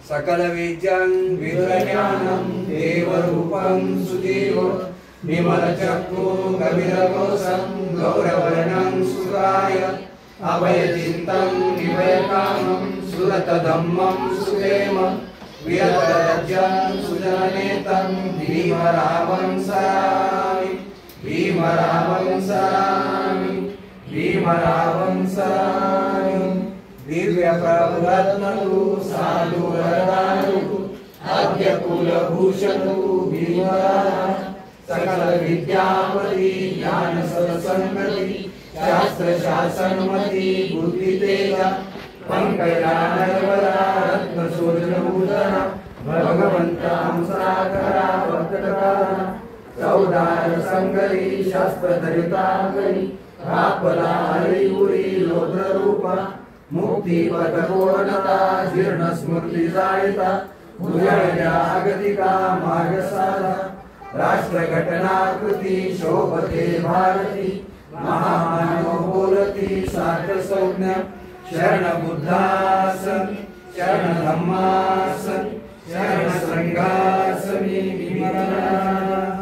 सकल विद्यं विद्याज्ञानं देवरूपं सुदेव विमल चक्षु कविरकोशं गौरवर्णं सुराय अभयचिन्तं विभयकामं सुरतधम्मं सुदेम वीरवरजं सुजननेतं भीमरावं सरामि भीमरावं सरामि भीमरावं सरामि दिव्य प्रभुरत्नतु साधु वरदानु आद्य कुलभूषणु भीमराव सकल विद्यापति ज्ञान सत्संगति शास्त्र शासनमति बुद्धि तेजा पंकजानरवरा रत्न सूर्यभूषण भगवंता सागरा भक्तकारा चौदार संगरी शास्त्र धरितांगरी आपला हरिपुरी लोद्र रूपा मुक्ति पद पूर्णता जीर्ण स्मृति जायता जागतिका मार्ग साधा राष्ट्र घटनाकृती शोभते भारती महामानव बोलती सार्थ संज्ञा शरण बुद्धासन शरण धम्मासन शरण संघासनी विमला